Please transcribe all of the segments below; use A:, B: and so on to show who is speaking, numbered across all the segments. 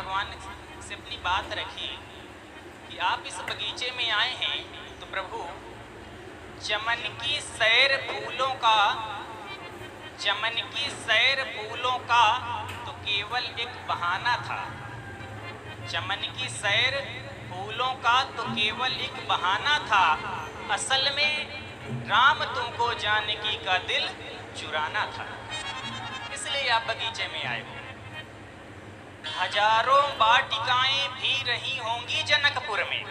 A: भगवान से अपनी बात रखी कि आप इस बगीचे में आए हैं तो प्रभु चमन की सैर फूलों का, चमन की सैर फूलों का तो केवल एक बहाना था। चमन की सैर फूलों का तो केवल एक बहाना था, असल में राम तुमको जानकी का दिल चुराना था, इसलिए आप बगीचे में आए हो। हजारों वाटिकाएं भी रही होंगी जनकपुर में।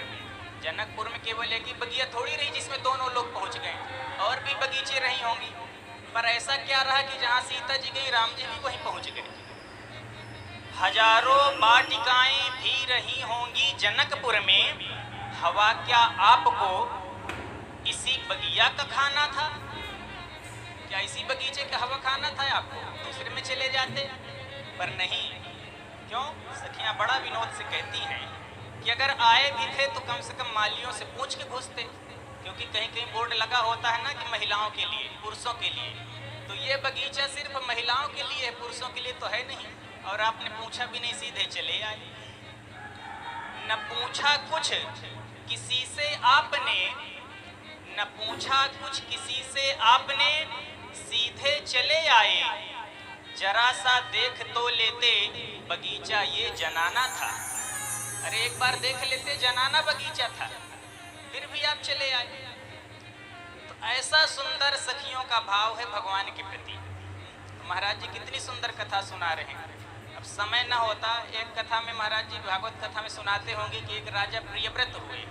A: जनकपुर में केवल एक ही बगिया थोड़ी रही जिसमें दोनों लोग पहुंच गए, और भी बगीचे रही होंगी, पर ऐसा क्या रहा कि जहां सीता जी गई राम जी भी वहीं पहुंच गए। हजारों वाटिकाएं भी रही होंगी जनकपुर में, हवा क्या आपको इसी बगिया का खाना था? क्या इसी बगीचे का हवा खाना था आपको? दूसरे में चले जाते, पर नहीं। क्यों? सखियां बड़ा विनोद से कहती हैं कि अगर आए भी थे तो कम से कम मालियों से पूछ के घुसते, क्योंकि कहीं कहीं बोर्ड लगा होता है ना कि महिलाओं के लिए, पुरुषों के लिए, तो ये बगीचा सिर्फ महिलाओं के लिए है, पुरुषों के लिए तो है नहीं। और आपने पूछा भी नहीं, सीधे चले आए। न पूछा कुछ किसी से आपने, न पूछा कुछ किसी से आपने, सीधे चले आए। जरा सा देख तो लेते बगीचा ये जनाना था। अरे एक बार देख लेते, जनाना बगीचा था, फिर भी आप चले आए। तो ऐसा सुंदर सखियों का भाव है भगवान के प्रति। तो महाराज जी कितनी सुंदर कथा सुना रहे हैं। अब समय न होता, एक कथा में महाराज जी भागवत कथा में सुनाते होंगे कि एक राजा प्रियव्रत हुए,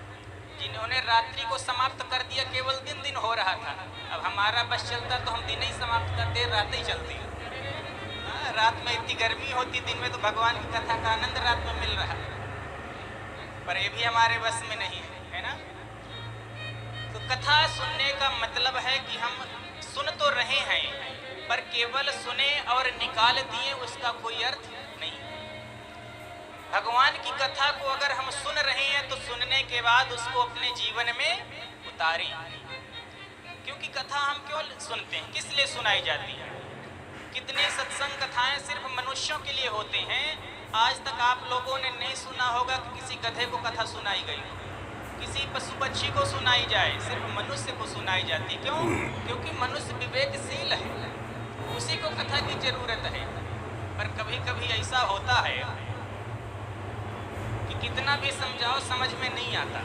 A: जिन्होंने रात्रि को समाप्त कर दिया, केवल दिन दिन हो रहा था। अब हमारा बस चलता तो हम दिन ही समाप्त करते, रात ही चलती। रात में इतनी गर्मी होती, दिन में तो भगवान की कथा का आनंद रात में मिल रहा, पर ये भी हमारे बस में नहीं है ना। तो कथा सुनने का मतलब है कि हम सुन तो रहे हैं, पर केवल सुने और निकाल दिए उसका कोई अर्थ नहीं। भगवान की कथा को अगर हम सुन रहे हैं तो सुनने के बाद उसको अपने जीवन में उतारें। क्योंकि कथा हम क्यों सुनते हैं, किस लिए सुनाई जाती है? कितने सत्संग कथाएं सिर्फ मनुष्यों के लिए होते हैं। आज तक आप लोगों ने नहीं सुना होगा कि किसी गधे को कथा सुनाई गई, किसी पशु पक्षी को सुनाई जाए, सिर्फ मनुष्य को सुनाई जाती। क्यों? क्योंकि मनुष्य विवेकशील है, उसी को कथा की जरूरत है। पर कभी कभी ऐसा होता है कि कितना भी समझाओ समझ में नहीं आता।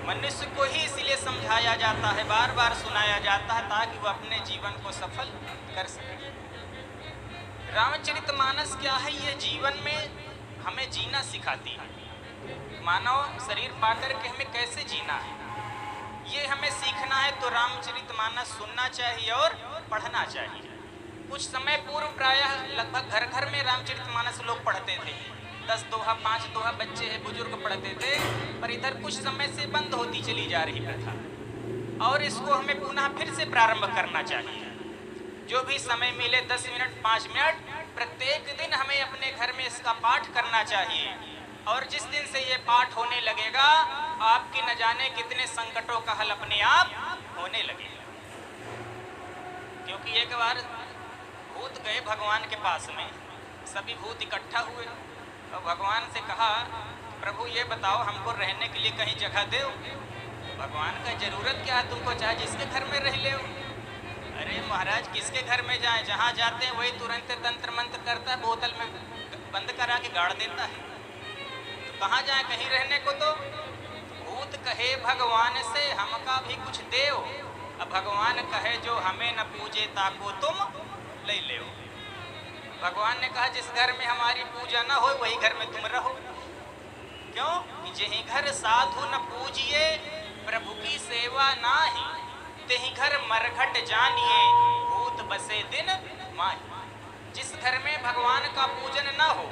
A: मनुष्य को ही इसलिए समझाया जाता है, बार बार सुनाया जाता है, ताकि वो अपने जीवन को सफल कर सके। रामचरितमानस क्या है? ये जीवन में हमें जीना सिखाती है। मानव शरीर पाकर के हमें कैसे जीना है, ये हमें सीखना है। तो रामचरितमानस सुनना चाहिए और पढ़ना चाहिए। कुछ समय पूर्व प्रायः लगभग घर घर में रामचरितमानस लोग पढ़ते थे। 10 दोहा 5 दोहा बच्चे हैं, बुजुर्ग पढ़ते थे। पर इधर कुछ समय से बंद होती चली जा रही प्रथा, और इसको हमें पुनः फिर से प्रारंभ करना चाहिए। जो भी समय मिले 10 मिनट 5 मिनट प्रत्येक दिन हमें अपने घर में इसका पाठ करना चाहिए। और जिस दिन से ये पाठ होने लगेगा, आपकी न जाने कितने संकटों का हल अपने आप होने लगेगा। क्योंकि एक बार भूत गए भगवान के पास में, सभी भूत इकट्ठा हुए और भगवान से कहा, प्रभु ये बताओ हमको रहने के लिए कहीं जगह दो। भगवान का जरूरत क्या है तुमको, चाहे जिसके घर में रह ले। अरे महाराज किसके घर में जाए, जहाँ जाते हैं वही तुरंत तंत्र मंत्र करता है, बोतल में बंद करा के गाड़ देता है। तो कहाँ जाए कहीं रहने को? तो भूत कहे भगवान से हमका भी कुछ देओ। अब भगवान कहे जो हमें न पूजे ताको तुम ले ले। भगवान ने कहा जिस घर में हमारी पूजा न हो वही घर में तुम रहो। क्यों? जही घर साधु न पूजिए प्रभु की सेवा नाही, तेही घर मरघट जानिए भूत बसे दिन माही। जिस घर में भगवान का पूजन न हो,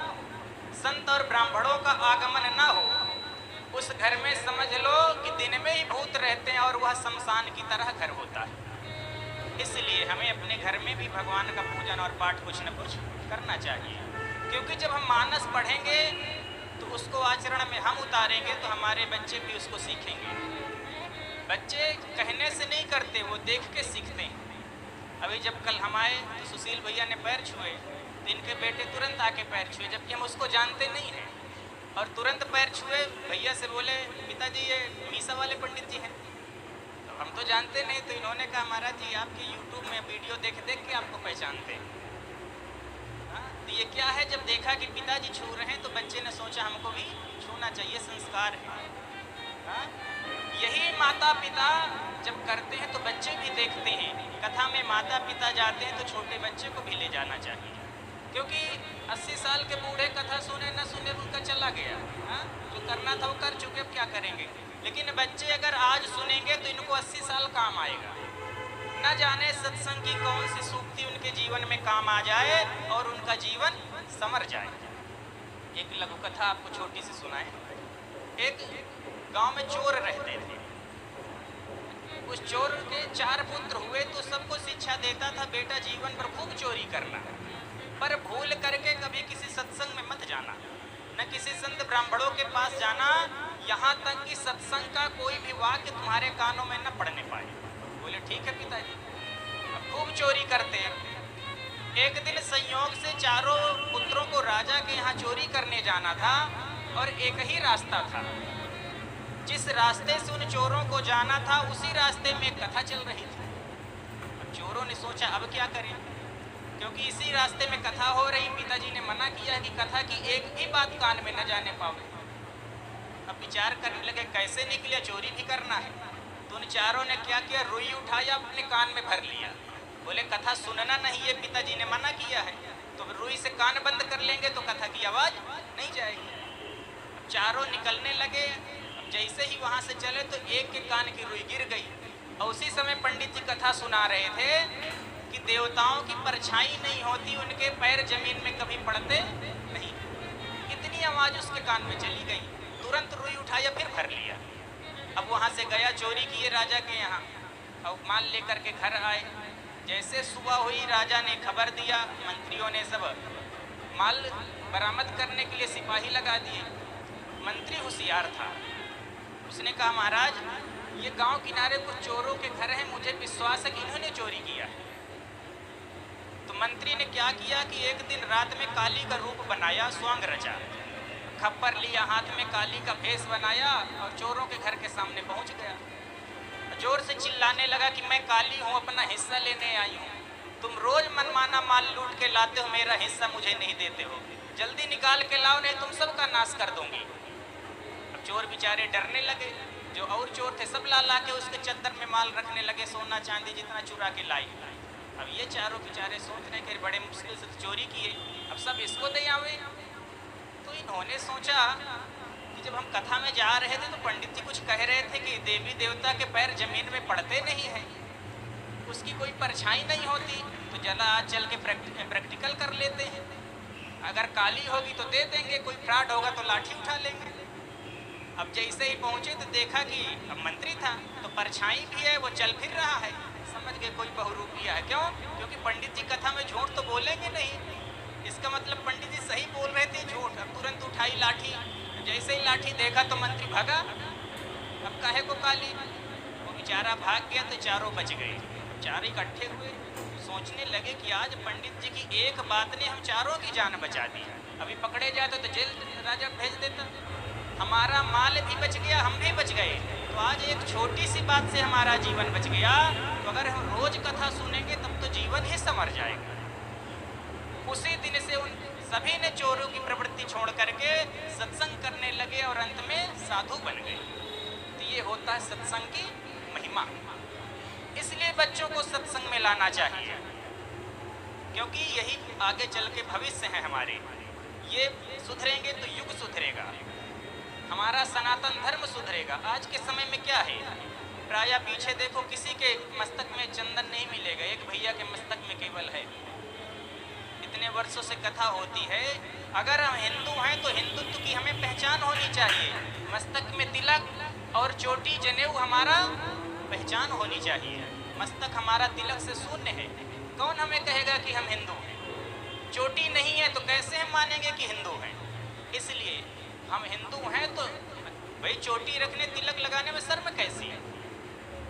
A: संत और ब्राह्मणों का आगमन न हो, उस घर में समझ लो कि दिन में ही भूत रहते हैं और वह शमशान की तरह घर होता है। इसलिए हमें अपने घर में भी भगवान का पूजन और पाठ कुछ न कुछ करना चाहिए। क्योंकि जब हम मानस पढ़ेंगे तो उसको आचरण में हम उतारेंगे तो हमारे बच्चे भी उसको सीखेंगे। बच्चे कहने से नहीं करते, वो देख के सीखते हैं। अभी जब कल हम आए तो सुशील भैया ने पैर छुए तो इनके बेटे तुरंत आके पैर छुए, जबकि हम उसको जानते नहीं हैं, और तुरंत पैर छुए। भैया से बोले पिताजी ये मीसा वाले पंडित जी हैं। तो हम तो जानते नहीं, तो इन्होंने कहा महाराज जी आपके यूट्यूब में वीडियो देख देख के आपको पहचानते हैं। तो ये क्या है, जब देखा कि पिताजी छू रहे हैं तो बच्चे ने सोचा हमको भी छूना चाहिए, संस्कार है। यही माता पिता जब करते हैं तो बच्चे भी देखते हैं। कथा में माता पिता जाते हैं तो छोटे बच्चे को भी ले जाना चाहिए, क्योंकि 80 साल के बूढ़े कथा सुने न सुने उनका चला गया। जो करना था वो कर चुके, अब क्या करेंगे। लेकिन बच्चे अगर आज सुनेंगे तो इनको 80 साल काम आएगा। न जाने सत्संग की कौन सी सूक्ति उनके जीवन में काम आ जाए और उनका जीवन संवर जाए। एक लघु कथा आपको छोटी सी सुनाए। एक गांव में चोर रहते थे। उस चोर के 4 पुत्र हुए, तो सबको शिक्षा देता था बेटा जीवन पर खूब चोरी करना, पर भूल करके कभी किसी सत्संग में मत जाना, न किसी संत ब्राह्मणों के पास जाना, यहाँ तक कि सत्संग का कोई भी वाक्य तुम्हारे कानों में न पड़ने पाए। बोले ठीक है पिताजी। अब खूब चोरी करते हैं। एक दिन संयोग से चारों पुत्रों को राजा के यहाँ चोरी करने जाना था, और एक ही रास्ता था। जिस रास्ते से उन चोरों को जाना था उसी रास्ते में एक कथा चल रही थी। अब चोरों ने सोचा अब क्या करें, क्योंकि इसी रास्ते में कथा हो रही। पिताजी ने मना किया कि कथा की एक भी बात कान में न जाने पाओगे। अब विचार करने लगे कैसे निकले, चोरी भी करना है। तो उन चारों ने क्या किया, रुई उठाया अपने कान में भर लिया। बोले कथा सुनना नहीं है, पिताजी ने मना किया है, तो रुई से कान बंद कर लेंगे तो कथा की आवाज़ नहीं जाएगी। अब चारों निकलने लगे। जैसे ही वहाँ से चले तो एक के कान की रुई गिर गई, और उसी समय पंडित जी कथा सुना रहे थे कि देवताओं की परछाई नहीं होती, उनके पैर जमीन में कभी पड़ते नहीं। इतनी आवाज़ उसके कान में चली गई, तुरंत रुई उठाया फिर भर लिया। अब वहाँ से गया, चोरी किए राजा के यहाँ, और माल लेकर के घर आए। जैसे सुबह हुई राजा ने खबर दिया, मंत्रियों ने सब माल बरामद करने के लिए सिपाही लगा दिए। मंत्री होशियार था, उसने कहा महाराज ये गांव किनारे कुछ चोरों के घर हैं, मुझे विश्वास है कि इन्होंने चोरी किया है। तो मंत्री ने क्या किया कि एक दिन रात में काली का रूप बनाया, स्वांग रचा, खप्पर लिया, हाथ में काली का भेष बनाया और चोरों के घर के सामने पहुंच गया। जोर से चिल्लाने लगा कि मैं काली हूँ, अपना हिस्सा लेने आई हूँ। तुम रोज मनमाना माल लूट के लाते हो, मेरा हिस्सा मुझे नहीं देते हो, जल्दी निकाल के लाओ नहीं तुम सबका नाश कर दूंगी। अब चोर बेचारे डरने लगे। जो और चोर थे सब ला के उसके चद्दर में माल रखने लगे, सोना चांदी जितना चुरा के लाई। अब ये चारों बेचारे सोच रहे कि बड़े मुश्किल से चोरी किए, अब सब इसको दे आवे। तो इन्होंने सोचा कि जब हम कथा में जा रहे थे तो पंडित जी कुछ कह रहे थे कि देवी देवता के पैर जमीन में पड़ते नहीं हैं, उसकी कोई परछाई नहीं होती, तो जला आज चल के प्रैक्टिकल कर लेते हैं। अगर काली होगी तो दे देंगे, कोई फ्रॉड होगा तो लाठी उठा लेंगे। अब जैसे ही पहुंचे तो देखा कि अब मंत्री था तो परछाई भी है, वो चल फिर रहा है। समझ गए कोई बहुरूपिया है। क्यों? क्योंकि पंडित जी कथा में झूठ तो बोलेंगे नहीं, इसका मतलब पंडित जी सही बोल रहे थे झूठ। अब तुरंत उठाई लाठी, जैसे ही लाठी देखा तो मंत्री भागा। अब काहे को काली, वो बेचारा भाग गया तो चारों बच गए। चारों इकट्ठे हुए, सोचने लगे कि आज पंडित जी की एक बात ने हम चारों की जान बचा दी। अभी पकड़े जाते तो जेल राजा भेज देता, हमारा माल भी बच गया, हम भी बच गए। तो आज एक छोटी सी बात से हमारा जीवन बच गया। तो अगर हम रोज कथा सुनेंगे तब तो जीवन ही संवर जाएगा। उसी दिन से उन सभी ने चोरों की प्रवृत्ति छोड़ करके सत्संग करने लगे और अंत में साधु बन गए। तो ये होता है सत्संग की महिमा। इसलिए बच्चों को सत्संग में लाना चाहिए, क्योंकि यही आगे चल के भविष्य है हमारे। ये सुधरेंगे तो युग सुधरेगा, हमारा सनातन धर्म सुधरेगा। आज के समय में क्या है, प्रायः पीछे देखो किसी के मस्तक में चंदन नहीं मिलेगा, एक भैया के मस्तक में केवल है। इतने वर्षों से कथा होती है। अगर हम हिंदू हैं तो हिंदुत्व की हमें पहचान होनी चाहिए। मस्तक में तिलक और चोटी जनेऊ हमारा पहचान होनी चाहिए। मस्तक हमारा तिलक से शून्य है, कौन हमें कहेगा कि हम हिंदू हैं? चोटी नहीं है तो कैसे हम मानेंगे कि हिंदू हैं? इसलिए हम हिंदू हैं तो भाई चोटी रखने तिलक लगाने में शर्म कैसी है?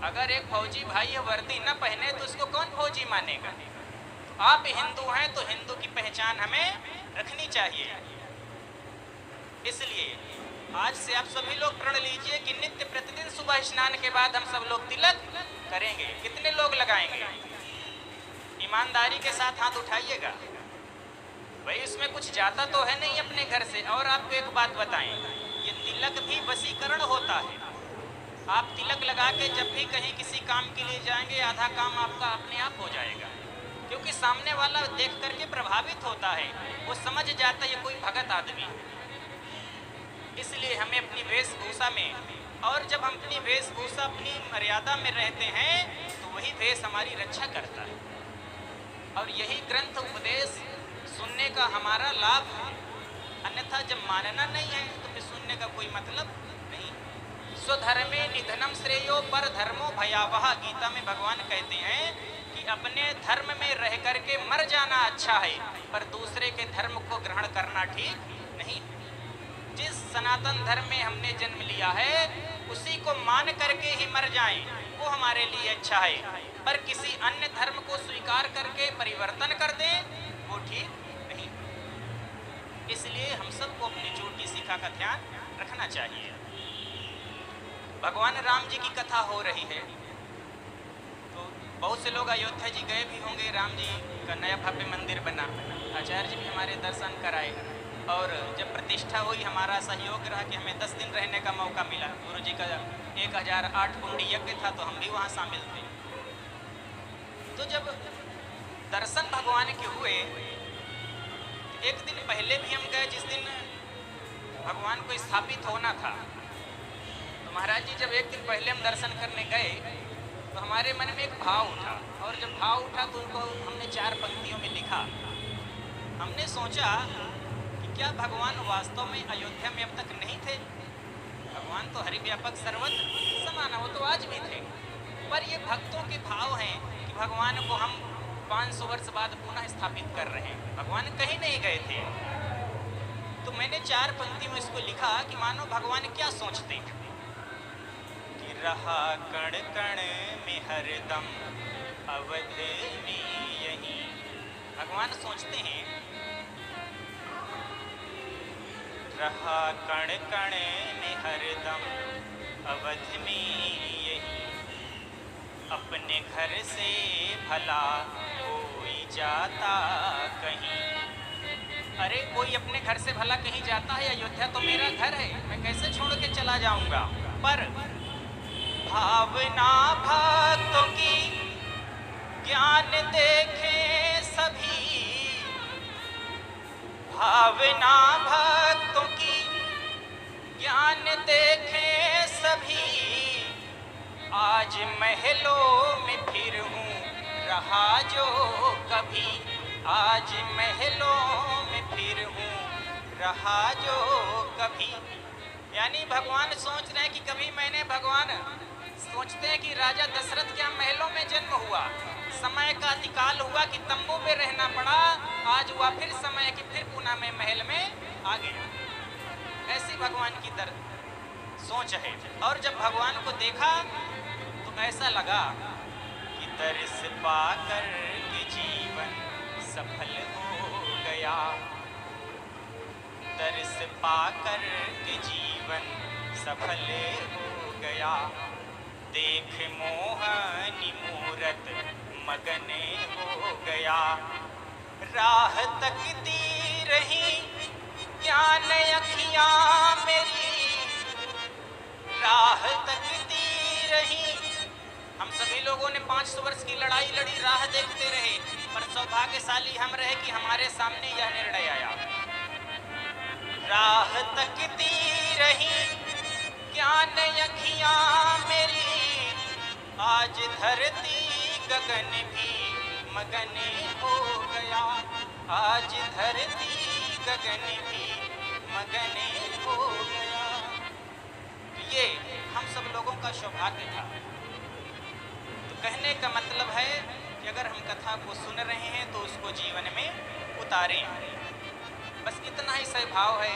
A: अगर एक फौजी भाई वर्दी न पहने तो उसको कौन फौजी मानेगा? आप हिंदू हैं तो हिंदू की पहचान हमें रखनी चाहिए। इसलिए आज से आप सभी लोग प्रण लीजिए कि नित्य प्रतिदिन सुबह स्नान के बाद हम सब लोग तिलक करेंगे। कितने लोग लगाएंगे? ईमानदारी के साथ हाथ उठाइएगा। भाई इसमें कुछ जाता तो है नहीं अपने घर से। और आपको एक बात बताएं, ये तिलक भी वशीकरण होता है। आप तिलक लगा के जब भी कहीं किसी काम के लिए जाएंगे, आधा काम आपका अपने आप हो जाएगा, क्योंकि सामने वाला देख करके प्रभावित होता है, वो समझ जाता है ये कोई भगत आदमी है। इसलिए हमें अपनी वेशभूषा में, और जब हम अपनी वेशभूषा अपनी मर्यादा में रहते हैं तो वही वेश हमारी रक्षा करता है। और यही ग्रंथ उपदेश सुनने का हमारा लाभ है। अन्यथा जब मानना नहीं है तो फिर सुनने का कोई मतलब नहीं। स्वधर्मे निधनम श्रेयो पर धर्मो भयावह। गीता में भगवान कहते हैं कि अपने धर्म में रह करके मर जाना अच्छा है, पर दूसरे के धर्म को ग्रहण करना ठीक नहीं। जिस सनातन धर्म में हमने जन्म लिया है उसी को मान करके ही मर जाएं, वो हमारे लिए अच्छा है। पर किसी अन्य धर्म को स्वीकार करके परिवर्तन कर दें, वो ठीक नहीं। इसलिए हम सबको अपनी चोटी शिखा का ध्यान रखना चाहिए। भगवान राम जी की कथा हो रही है तो बहुत से लोग अयोध्या जी गए भी होंगे। राम जी का नया भव्य मंदिर बना, आचार्य जी भी हमारे दर्शन कराए, और जब प्रतिष्ठा हुई हमारा सहयोग रहा कि हमें 10 दिन रहने का मौका मिला। गुरु जी का 1008 कुंडी यज्ञ था तो हम भी वहाँ शामिल थे। तो जब दर्शन भगवान के हुए, एक दिन पहले भी हम गए जिस दिन भगवान को स्थापित होना था। तो महाराज जी जब एक दिन पहले हम दर्शन करने गए तो हमारे मन में एक भाव उठा, और जब भाव उठा तो उनको हमने 4 पंक्तियों में लिखा। हमने सोचा कि क्या भगवान वास्तव में अयोध्या में अब तक नहीं थे? भगवान तो हरिव्यापक सर्वत्र समान, वो तो आज भी थे, पर ये भक्तों के भाव हैं कि भगवान को हम 500 वर्ष बाद पुनः स्थापित कर रहे हैं। भगवान कहीं नहीं गए थे। तो मैंने 4 पंक्ति में इसको लिखा कि मानो भगवान क्या सोचते कि रहा कण कण में हरदम अवध में यही। भगवान सोचते हैं रहा कण कण में हरदम अवध में यही। अपने घर से भला कोई जाता कहीं। अरे कोई अपने घर से भला कहीं जाता है? अयोध्या तो मेरा घर है, मैं कैसे छोड़ के चला जाऊंगा? पर भावना भक्तों की ज्ञान देखें सभी, भावना भक्तों की ज्ञान देखें सभी। आज महलों में फिर हूँ रहा जो कभी, आज महलों में फिर हूँ रहा जो कभी। यानी भगवान सोच रहे हैं कि कभी मैंने, भगवान सोचते हैं कि राजा दशरथ क्या महलों में जन्म हुआ, समय का अतिकाल हुआ कि तंबू में रहना पड़ा, आज हुआ फिर समय कि फिर पुनः मैं महल में आ गया। ऐसी भगवान की सोच है। और जब भगवान को देखा तो ऐसा लगा कि दर्श पाकर के जीवन सफल हो गया, दर्श पाकर के जीवन सफल हो गया। देख मोहनी मूरत मगन हो गया, राह तकती रही ज्ञान अखियाँ मेरी, राह तकती रही। हम सभी लोगों ने 500 वर्ष की लड़ाई लड़ी, राह देखते रहे, पर सौभाग्यशाली हम रहे कि हमारे सामने यह निर्णय आया। राह तकती रही ज्ञान अखियाँ मेरी, आज धरती गगन भी मगन हो गया, आज धरती गगन भी मगन हो गया। ये हम सब लोगों का सौभाग्य था। तो कहने का मतलब है कि अगर हम कथा को सुन रहे हैं तो उसको जीवन में उतारें। बस इतना ही स्वभाव है।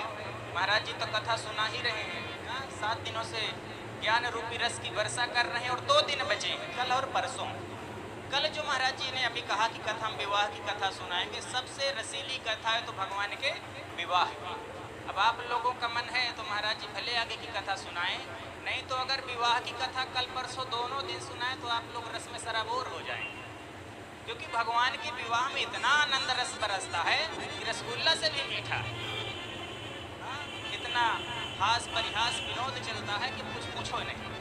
A: महाराज जी तो कथा सुना ही रहे हैं, 7 दिनों से ज्ञान रूपी रस की वर्षा कर रहे हैं, और 2 दिन बचे हैं, कल और परसों। कल जो महाराज जी ने अभी कहा कि कथा हम विवाह की कथा सुनाएंगे, सबसे रसीली कथा है तो भगवान के विवाह की। अब आप लोगों का मन है तो महाराज जी भले आगे की कथा सुनाएं, नहीं तो अगर विवाह की कथा कल परसों दोनों दिन सुनाएं तो आप लोग रस में सराबोर हो जाएंगे, क्योंकि भगवान के विवाह में इतना आनंद रस बरसता है कि रसगुल्ला से भी मीठा है। इतना हास परिहास विनोद चलता है कि कुछ पूछो नहीं।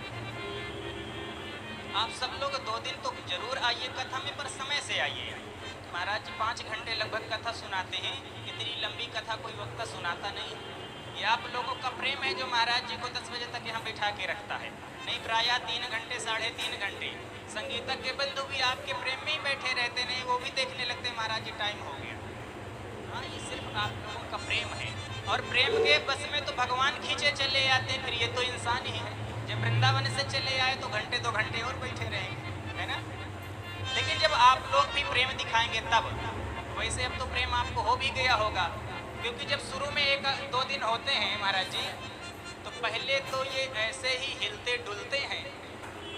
A: आप सब लोग 2 दिन तो जरूर आइए कथा में, पर समय से आइए। महाराज जी 5 घंटे लगभग कथा सुनाते हैं, इतनी लंबी कथा कोई वक्त सुनाता नहीं। ये आप लोगों का प्रेम है जो महाराज जी को 10 बजे तक यहाँ बैठा के रखता है, नहीं प्राय 3 घंटे 3.5 घंटे। संगीतज्ञ बंधु भी आपके प्रेम में ही बैठे रहते, नहीं वो भी देखने लगते महाराज जी टाइम हो गया। हाँ, ये सिर्फ आप लोगों का प्रेम है, और प्रेम के बस में तो भगवान खींचे चले आते, फिर ये तो इंसान ही है। जब वृंदावन से चले आए तो घंटे 2 घंटे और बैठे रहेंगे, है ना। लेकिन जब आप लोग भी प्रेम दिखाएंगे तब, वैसे अब तो प्रेम आपको हो भी गया होगा, क्योंकि जब शुरू में 1-2 दिन होते हैं महाराज जी, तो पहले तो ये ऐसे ही हिलते डुलते हैं,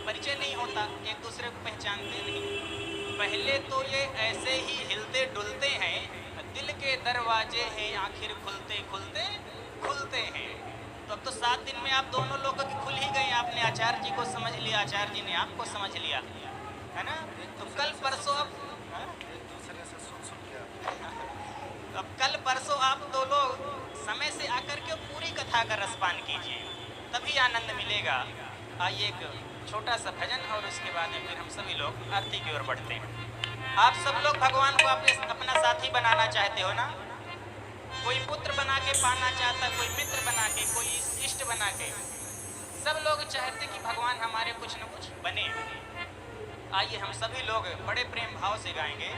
A: परिचय नहीं होता, एक दूसरे को पहचानते नहीं। पहले तो ये ऐसे ही हिलते डुलते हैं, दिल के दरवाजे हैं आखिर खुलते खुलते खुलते हैं। तो अब तो 7 दिन में आप दोनों लोगों की खुल ही गए। आपने आचार्य जी को समझ लिया, आचार्य जी ने आपको समझ लिया, है ना। तो कल परसों अब कल परसों आप दो लोग समय से आकर के पूरी कथा का रसपान कीजिए, तभी आनंद मिलेगा। आइए एक छोटा सा भजन और उसके बाद में फिर हम सभी लोग आरती की ओर बढ़ते हैं। आप सब लोग भगवान को अपना साथी बनाना चाहते हो ना। कोई पुत्र बना के पाना चाहता, कोई मित्र बना के, कोई इष्ट बना के, सब लोग चाहते कि भगवान हमारे कुछ न कुछ बने। आइए हम सभी लोग बड़े प्रेम भाव से गाएंगे।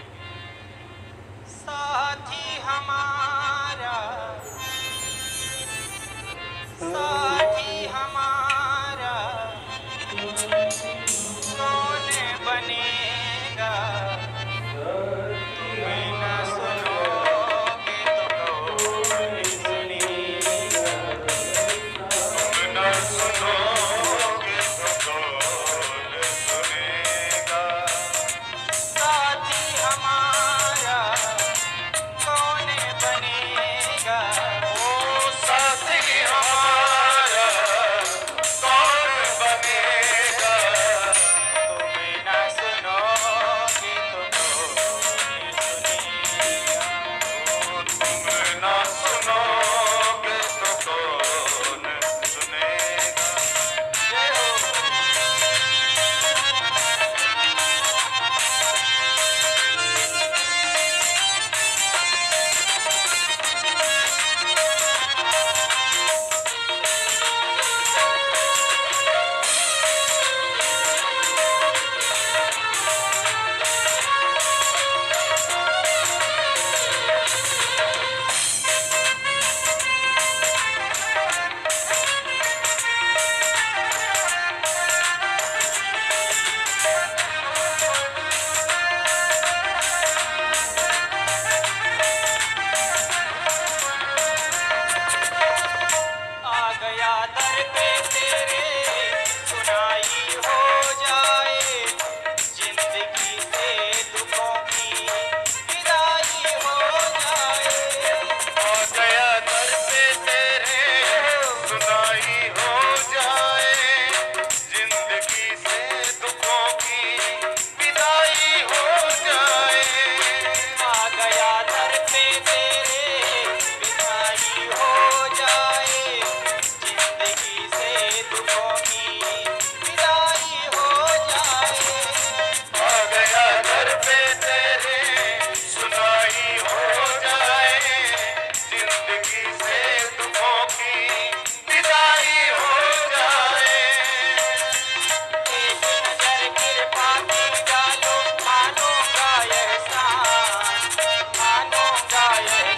A: साथी हमारा, साथी हमारा कौन बनेगा, तुम्हें न सुनोगे तो कौन सुनेगा, तुम न सुनोगे तो कौन सुनेगा। साथी हमारा कौन बनेगा, ओ साथी हमारा कौन बनेगा, तुम्हें न सुनोगे तो कौन सुनेगा, तुम न सुनोगे तो कौन सुनेगा। जय हो। आ गया दर पे तेरे, सुनाई हो जाए, जिंदगी से दुखों की विदाई हो जाए। आ गया दर पे तेरे, सुनाई हो जाए, जिंदगी से दुखों की विदाई हो जाए। आ गया दर पे तेरे, विदाई हो जाए, जिंदगी से दुखों की विदाई हो जाए। आ गया दर पे तेरे, सुनाई हो जाए, जिंदगी से दुखों की विदाई हो जाए। एक नजर कृपा की डालो, मानूंगा एहसान, मानूंगा एहसान।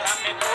A: से हमें